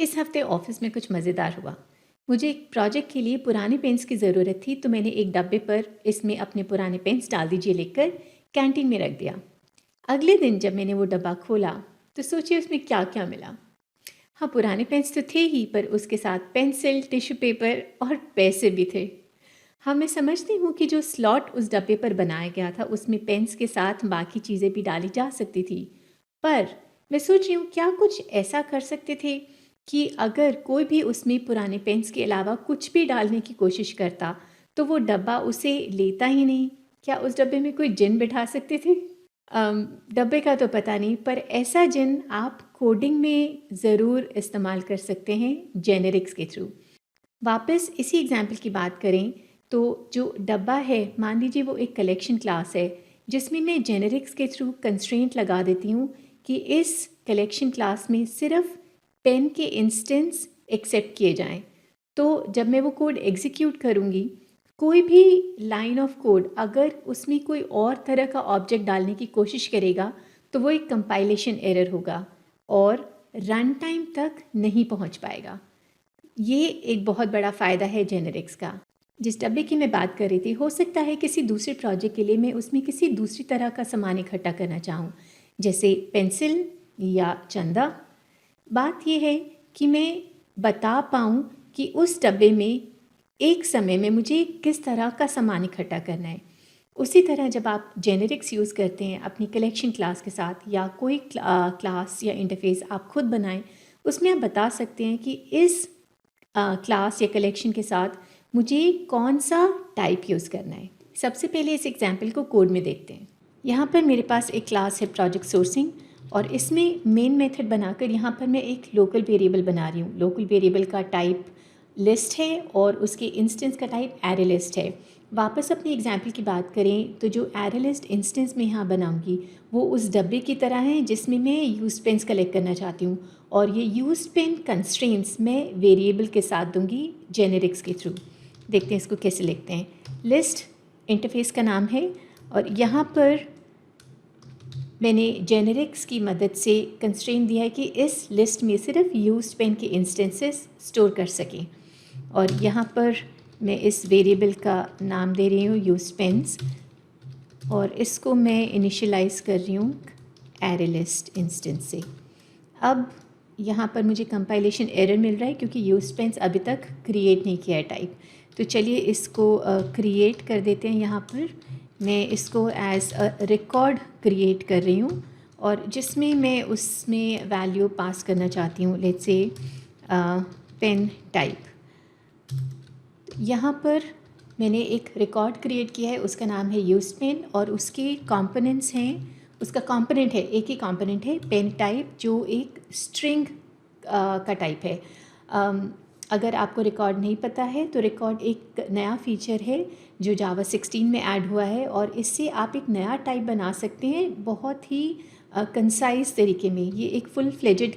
इस हफ्ते ऑफिस में कुछ मज़ेदार हुआ। मुझे एक प्रोजेक्ट के लिए पुराने पेन्स की ज़रूरत थी, तो मैंने एक डब्बे पर इसमें अपने पुराने पेन्स डाल दीजिए लिखकर कैंटीन में रख दिया। अगले दिन जब मैंने वो डब्बा खोला तो सोचिए उसमें क्या क्या मिला। हाँ, पुराने पेन्स तो थे ही, पर उसके साथ पेंसिल, टिश्यू पेपर और पैसे भी थे। हाँ, मैं समझती हूँ कि जो स्लॉट उस डब्बे पर बनाया गया था उसमें पेन्स के साथ बाकी चीज़ें भी डाली जा सकती थी। पर मैं सोच रही हूँ क्या कुछ ऐसा कर सकते थे कि अगर कोई भी उसमें पुराने पेन्स के अलावा कुछ भी डालने की कोशिश करता तो वो डब्बा उसे लेता ही नहीं। क्या उस डब्बे में कोई जिन बिठा सकते थे? डब्बे का तो पता नहीं, पर ऐसा जिन आप कोडिंग में ज़रूर इस्तेमाल कर सकते हैं जेनेरिक्स के थ्रू। वापस इसी एग्जाम्पल की बात करें तो जो डब्बा है, मान लीजिए वो एक कलेक्शन क्लास है जिसमें मैं जेनेरिक्स के थ्रू कंस्ट्रेंट लगा देती हूँ कि इस कलेक्शन क्लास में सिर्फ पेन के इंस्टेंस एक्सेप्ट किए जाएं। तो जब मैं वो कोड एग्जीक्यूट करूँगी, कोई भी लाइन ऑफ कोड अगर उसमें कोई और तरह का ऑब्जेक्ट डालने की कोशिश करेगा तो वो एक कंपाइलेशन एरर होगा और रन टाइम तक नहीं पहुँच पाएगा। ये एक बहुत बड़ा फ़ायदा है जेनेरिक्स का। जिस डब्बे की मैं बात कर रही थी, हो सकता है किसी दूसरे प्रोजेक्ट के लिए मैं उसमें किसी दूसरी तरह का सामान इकट्ठा करना चाहूँ, जैसे पेंसिल या चंदा। बात यह है कि मैं बता पाऊँ कि उस डब्बे में एक समय में मुझे किस तरह का सामान इकट्ठा करना है। उसी तरह जब आप जेनेरिक्स यूज़ करते हैं अपनी कलेक्शन क्लास के साथ या कोई क्लास या इंटरफेस आप खुद बनाएं, उसमें आप बता सकते हैं कि इस क्लास या कलेक्शन के साथ मुझे कौन सा टाइप यूज़ करना है। सबसे पहले इस एग्जाम्पल को कोड में देखते हैं। यहाँ पर मेरे पास एक क्लास है प्रोजेक्ट सोर्सिंग और इसमें मेन मेथड बनाकर यहाँ पर मैं एक लोकल वेरिएबल बना रही हूँ। लोकल वेरिएबल का टाइप लिस्ट है और उसके इंस्टेंस का टाइप एरे लिस्ट है। वापस अपनी एग्जाम्पल की बात करें तो जो एरे लिस्ट इंस्टेंस में यहाँ बनाऊँगी वो उस डब्बे की तरह है जिसमें मैं यूज पेन्स कलेक्ट करना चाहती हूँ और ये यूज पेन कंस्ट्रेंट्स मैं वेरिएबल के साथ दूंगी जेनेरिक्स के थ्रू। देखते हैं इसको कैसे लिखते हैं। लिस्ट इंटरफेस का नाम है और यहाँ पर मैंने जेनेरिक्स की मदद से कंस्ट्रेंट दिया है कि इस लिस्ट में सिर्फ यूज्ड पेन के इंस्टेंसेस स्टोर कर सकें और यहाँ पर मैं इस वेरिएबल का नाम दे रही हूँ यूज्ड पेन्स और इसको मैं इनिशियलाइज़ कर रही हूँ एरे लिस्ट इंस्टेंस से। अब यहाँ पर मुझे कंपाइलेशन एरर मिल रहा है क्योंकि यूज पेन्स अभी तक क्रिएट नहीं किया है टाइप। तो चलिए इसको क्रिएट कर देते हैं। यहाँ पर मैं इसको एज अ रिकॉर्ड क्रिएट कर रही हूँ और जिसमें मैं उसमें वैल्यू पास करना चाहती हूँ, लेट्स से पेन टाइप। यहाँ पर मैंने एक रिकॉर्ड क्रिएट किया है, उसका नाम है यूज पेन और उसके कंपोनेंट्स हैं। उसका कंपोनेंट है, एक ही कंपोनेंट है पेन टाइप जो एक स्ट्रिंग का टाइप है। अगर आपको रिकॉर्ड नहीं पता है तो रिकॉर्ड एक नया फीचर है जो जावा 16 में ऐड हुआ है और इससे आप एक नया टाइप बना सकते हैं बहुत ही कंसाइज तरीके में। ये एक फुल फ्लेजेड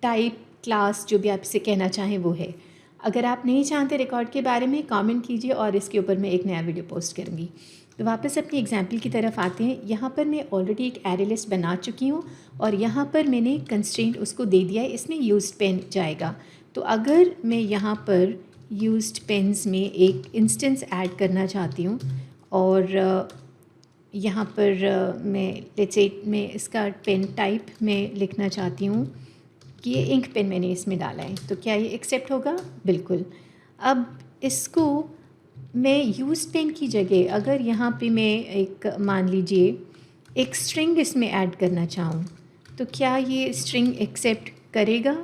टाइप क्लास जो भी आप इसे कहना चाहें वो है। अगर आप नहीं जानते रिकॉर्ड के बारे में, कमेंट कीजिए और इसके ऊपर मैं एक नया वीडियो पोस्ट करूँगी। तो वापस अपनी एग्जाम्पल की तरफ आते हैं। यहाँ पर मैं ऑलरेडी एक एरे लिस्ट बना चुकी हूँ और यहाँ पर मैंने कंस्ट्रेंट उसको दे दिया है, इसमें यूज्ड पेन जाएगा। तो अगर मैं यहाँ पर यूज्ड पेन्स में एक इंस्टेंस ऐड करना चाहती हूँ और यहाँ पर मैं लेट्स से मैं इसका पेन टाइप में लिखना चाहती हूँ कि ये इंक पेन मैंने इसमें डाला है, तो क्या ये एक्सेप्ट होगा? बिल्कुल। अब इसको मैं यूज पेन की जगह अगर यहाँ पे मैं एक मान लीजिए एक स्ट्रिंग इसमें ऐड करना चाहूँ तो क्या ये स्ट्रिंग एक्सेप्ट करेगा?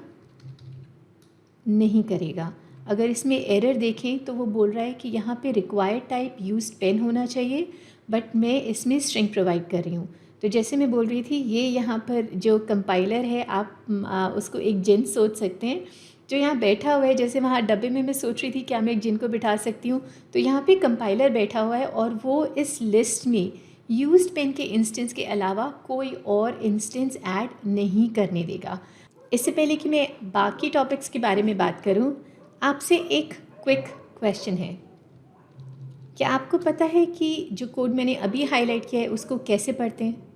नहीं करेगा। अगर इसमें एरर देखें तो वो बोल रहा है कि यहाँ पे रिक्वायर्ड टाइप यूज्ड पेन होना चाहिए, बट मैं इसमें स्ट्रिंग प्रोवाइड कर रही हूँ। तो जैसे मैं बोल रही थी, ये यहाँ पर जो कंपाइलर है आप उसको एक जिन सोच सकते हैं जो यहाँ बैठा हुआ है। जैसे वहाँ डब्बे में मैं सोच रही थी क्या मैं एक जिन को बिठा सकती हूँ, तो यहाँ पे कंपाइलर बैठा हुआ है और वो इस लिस्ट में यूज्ड पेन के इंस्टेंस के अलावा कोई और इंस्टेंस ऐड नहीं करने देगा। इससे पहले कि मैं बाकी टॉपिक्स के बारे में बात करूं, आपसे एक क्विक क्वेश्चन है। क्या आपको पता है कि जो कोड मैंने अभी हाईलाइट किया है उसको कैसे पढ़ते हैं?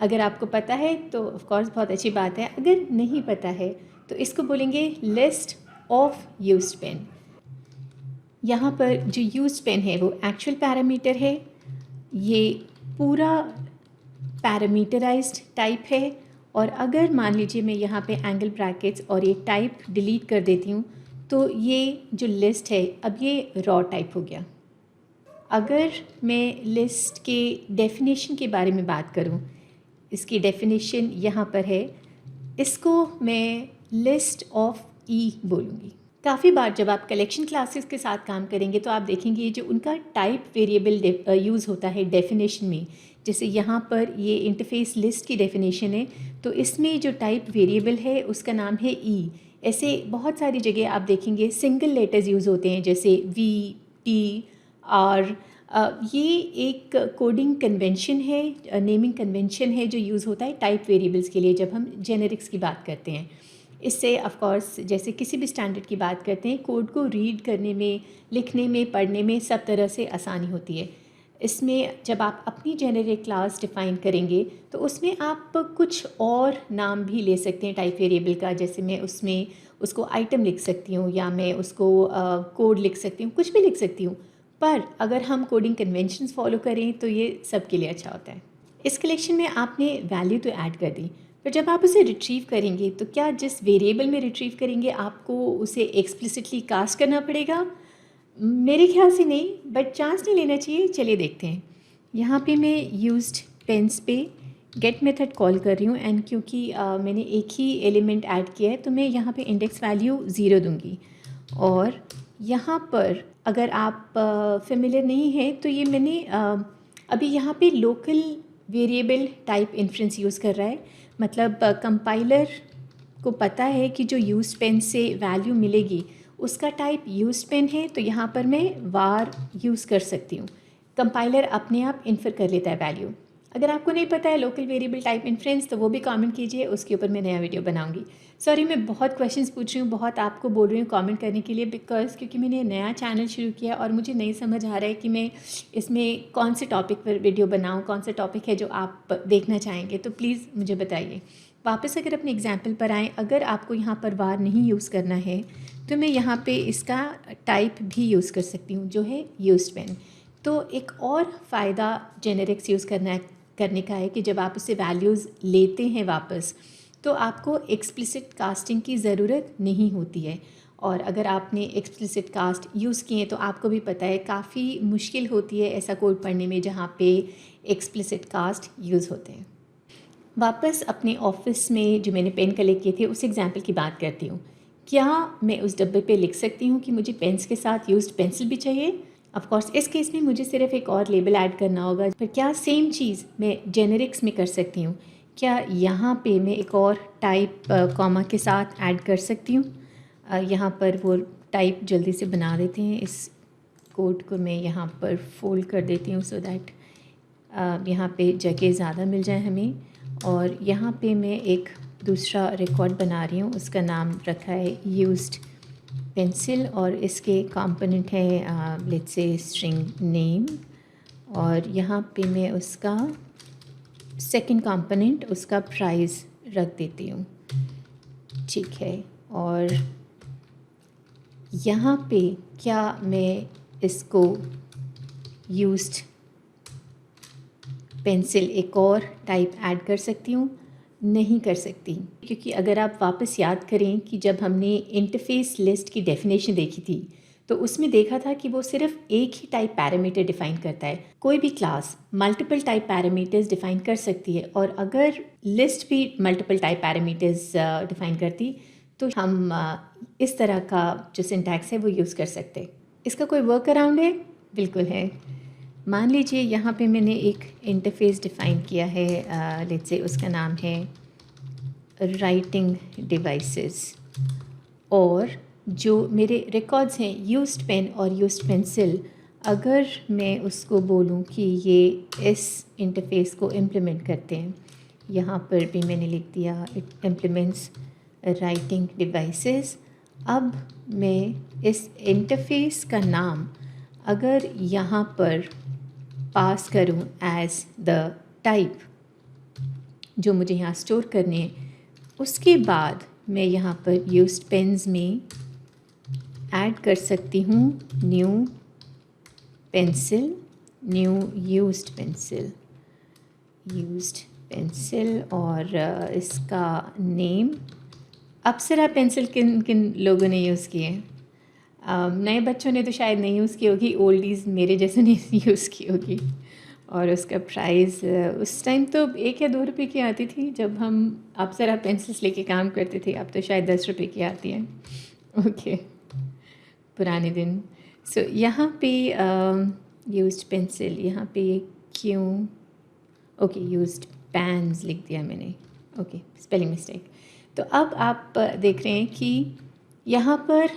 अगर आपको पता है तो ऑफ कोर्स बहुत अच्छी बात है, अगर नहीं पता है तो इसको बोलेंगे लिस्ट ऑफ यूज्ड पेन। यहाँ पर जो यूज्ड पेन है वो एक्चुअल पैरामीटर है, ये पूरा पैरामीटराइज्ड टाइप है। और अगर मान लीजिए मैं यहाँ पे एंगल ब्रैकेट्स और ये टाइप डिलीट कर देती हूँ तो ये जो लिस्ट है अब ये रॉ टाइप हो गया। अगर मैं लिस्ट के डेफिनेशन के बारे में बात करूँ, इसकी डेफिनेशन यहाँ पर है, इसको मैं लिस्ट ऑफ ई बोलूँगी। काफ़ी बार जब आप कलेक्शन क्लासेस के साथ काम करेंगे तो आप देखेंगे जो उनका टाइप वेरिएबल यूज़ होता है डेफिनेशन में, जैसे यहाँ पर ये इंटरफेस लिस्ट की डेफिनेशन है तो इसमें जो टाइप वेरिएबल है उसका नाम है ई। ऐसे बहुत सारी जगह आप देखेंगे सिंगल लेटर्स यूज़ होते हैं जैसे वी, टी, आर। ये एक कोडिंग कन्वेंशन है, नेमिंग कन्वेंशन है जो यूज़ होता है टाइप वेरिएबल्स के लिए जब हम जेनेरिक्स की बात करते हैं। इससे ऑफ कोर्स जैसे किसी भी स्टैंडर्ड की बात करते हैं, कोड को रीड करने में, लिखने में, पढ़ने में सब तरह से आसानी होती है। इसमें जब आप अपनी जेनेरिक क्लास डिफ़ाइन करेंगे तो उसमें आप कुछ और नाम भी ले सकते हैं टाइप वेरिएबल का, जैसे मैं उसमें उसको आइटम लिख सकती हूँ या मैं उसको कोड लिख सकती हूँ, कुछ भी लिख सकती हूँ। पर अगर हम कोडिंग कन्वेंशंस फॉलो करें तो ये सबके लिए अच्छा होता है। इस कलेक्शन में आपने वैल्यू तो ऐड कर दी, पर जब आप उसे रिट्रीव करेंगे तो क्या जिस वेरिएबल में रिट्रीव करेंगे आपको उसे एक्सप्लिसिटली कास्ट करना पड़ेगा? मेरे ख्याल से नहीं, बट चांस नहीं लेना चाहिए। चलिए देखते हैं। यहाँ पे मैं यूज्ड पेन्स पे गेट मेथड कॉल कर रही हूँ एंड क्योंकि मैंने एक ही एलिमेंट ऐड किया है तो मैं यहाँ पे इंडेक्स वैल्यू 0 दूँगी। और यहाँ पर अगर आप फेमिलियर नहीं हैं तो ये मैंने अभी यहाँ पे local variable type inference use कर रहा है, मतलब कंपाइलर को पता है कि जो यूज्ड पेन से वैल्यू मिलेगी उसका टाइप यूज्ड पेन है, तो यहाँ पर मैं वार यूज़ कर सकती हूँ। कंपाइलर अपने आप इन्फर कर लेता है वैल्यू। अगर आपको नहीं पता है लोकल वेरिएबल टाइप इन्फ्रेंस तो वो भी कमेंट कीजिए, उसके ऊपर मैं नया वीडियो बनाऊंगी। सॉरी मैं बहुत क्वेश्चंस पूछ रही हूँ, बहुत आपको बोल रही हूँ कमेंट करने के लिए, बिकॉज क्योंकि मैंने नया चैनल शुरू किया और मुझे नहीं समझ आ रहा है कि मैं इसमें कौन से टॉपिक पर वीडियो बनाऊँ, कौन सा टॉपिक है जो आप देखना चाहेंगे, तो प्लीज़ मुझे बताइए। वापस अगर अपने एग्जाम्पल पर आएँ, अगर आपको यहाँ पर वार नहीं यूज़ करना है तो मैं यहाँ पे इसका टाइप भी यूज़ कर सकती हूँ जो है यूज्ड पेन। तो एक और फ़ायदा जेनेरिक्स यूज़ करने का है कि जब आप उससे वैल्यूज़ लेते हैं वापस तो आपको एक्सप्लिसिट कास्टिंग की ज़रूरत नहीं होती है। और अगर आपने एक्सप्लिसिट कास्ट यूज़ किए तो आपको भी पता है काफ़ी मुश्किल होती है ऐसा कोड पढ़ने में जहाँ पे एक्सप्लिसिट कास्ट यूज़ होते हैं। वापस अपने ऑफिस में जो मैंने पेन कलेक्ट किए थे उस एग्जाम्पल की बात करती हूँ। क्या मैं उस डब्बे पे लिख सकती हूँ कि मुझे पेन्स के साथ यूज्ड पेंसिल भी चाहिए? ऑफ कोर्स इस केस में मुझे सिर्फ एक और लेबल ऐड करना होगा, पर क्या सेम चीज़ मैं जेनेरिक्स में कर सकती हूँ? क्या यहाँ पे मैं एक और टाइप कॉमा के साथ ऐड कर सकती हूँ? यहाँ पर वो टाइप जल्दी से बना देते हैं। इस कोड को मैं यहाँ पर फोल्ड कर देती हूँ सो दैट यहाँ पे जगह ज़्यादा मिल जाए हमें। और यहाँ पे मैं एक दूसरा रिकॉर्ड बना रही हूँ, उसका नाम रखा है यूज्ड पेंसिल और इसके कंपोनेंट है लेट्स से स्ट्रिंग नेम। और यहाँ पे मैं उसका सेकंड कंपोनेंट उसका प्राइस रख देती हूँ, ठीक है। और यहाँ पे क्या मैं इसको यूज्ड पेंसिल एक और टाइप ऐड कर सकती हूँ? नहीं कर सकती, क्योंकि अगर आप वापस याद करें कि जब हमने इंटरफेस लिस्ट की डेफिनेशन देखी थी तो उसमें देखा था कि वो सिर्फ एक ही टाइप पैरामीटर डिफ़ाइन करता है। कोई भी class multiple type parameters define कर सकती है, और अगर लिस्ट भी मल्टीपल टाइप पैरामीटर्स डिफ़ाइन करती तो हम इस तरह का जो सिंटैक्स है वो यूज़ कर सकते। इसका कोई वर्क अराउंड है? बिल्कुल है। मान लीजिए यहाँ पे मैंने एक इंटरफेस डिफ़ाइन किया है, लेट्स से उसका नाम है राइटिंग डिवाइसेस, और जो मेरे रिकॉर्ड्स हैं यूज्ड पेन और यूज्ड पेंसिल, अगर मैं उसको बोलूँ कि ये इस इंटरफेस को इम्प्लीमेंट करते हैं, यहाँ पर भी मैंने लिख दिया इट इम्प्लीमेंट्स राइटिंग डिवाइसेस। अब मैं इस इंटरफेस का नाम अगर यहाँ पर पास करूँ एज द टाइप जो मुझे यहाँ स्टोर करने हैं, उसके बाद मैं यहाँ पर यूज्ड पेन्स में ऐड कर सकती हूँ new pencil, new used pencil और इसका नेम अप्सरा पेंसिल किन किन लोगों ने यूज़ की है? नए बच्चों ने तो शायद नहीं यूज़ की होगी, ओल्डीज़ मेरे जैसे ने यूज़ की होगी। और उसका प्राइस उस टाइम तो 1 या 2 रुपए की आती थी जब हम अप्सरा पेंसिल्स लेके काम करते थे, अब तो शायद 10 रुपए की आती हैं। ओके, पुराने दिन। सो यहाँ पे यूज्ड पेंसिल, यहाँ पे क्यों, ओके यूज्ड पैन्स लिख दिया मैंने, ओके स्पेलिंग मिस्टेक। तो अब आप देख रहे हैं कि यहाँ पर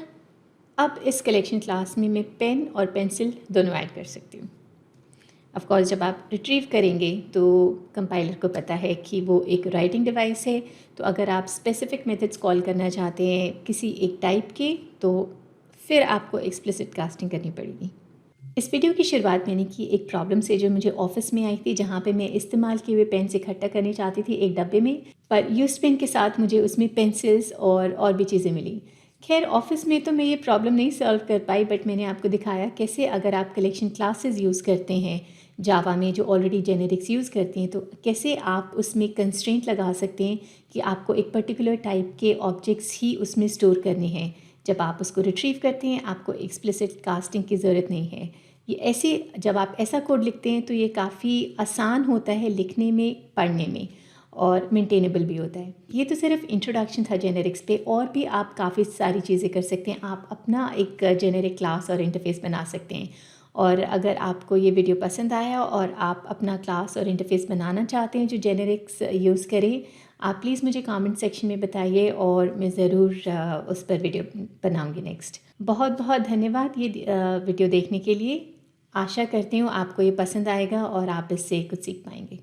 अब इस कलेक्शन क्लास में मैं पेन और पेंसिल दोनों ऐड कर सकती हूँ। ऑफ कोर्स जब आप रिट्रीव करेंगे तो कंपाइलर को पता है कि वो एक राइटिंग डिवाइस है, तो अगर आप स्पेसिफिक मेथड्स कॉल करना चाहते हैं किसी एक टाइप के तो फिर आपको एक्सप्लिसिट कास्टिंग करनी पड़ेगी। इस वीडियो की शुरुआत मैंने की एक प्रॉब्लम से जो मुझे ऑफिस में आई थी, जहाँ पे मैं इस्तेमाल किए हुए पेन इकट्ठा करनी चाहती थी एक डब्बे में, पर यूज्ड पेन के साथ मुझे उसमें पेंसिल्स और भी चीज़ें मिली। खैर ऑफिस में तो मैं ये प्रॉब्लम नहीं सॉल्व कर पाई, बट मैंने आपको दिखाया कैसे अगर आप कलेक्शन क्लासेस यूज़ करते हैं जावा में जो ऑलरेडी जेनेरिक्स यूज़ करते हैं, तो कैसे आप उसमें कंस्ट्रेंट लगा सकते हैं कि आपको एक पर्टिकुलर टाइप के ऑब्जेक्ट्स ही उसमें स्टोर करने हैं। जब आप उसको रिट्रीव करते हैं आपको एक्सप्लिसिट कास्टिंग की ज़रूरत नहीं है। ये ऐसे जब आप ऐसा कोड लिखते हैं तो ये काफ़ी आसान होता है लिखने में, पढ़ने में, और मेंटेनेबल भी होता है। ये तो सिर्फ इंट्रोडक्शन था जेनेरिक्स पे, और भी आप काफ़ी सारी चीज़ें कर सकते हैं। आप अपना एक जेनेरिक क्लास और इंटरफेस बना सकते हैं। और अगर आपको ये वीडियो पसंद आया और आप अपना क्लास और इंटरफेस बनाना चाहते हैं जो जेनेरिक्स यूज़ करें, आप प्लीज़ मुझे कमेंट सेक्शन में बताइए और मैं ज़रूर उस पर वीडियो बनाऊंगी नेक्स्ट। बहुत बहुत धन्यवाद ये वीडियो देखने के लिए। आशा करती हूँ आपको ये पसंद आएगा और आप इससे कुछ सीख पाएंगे।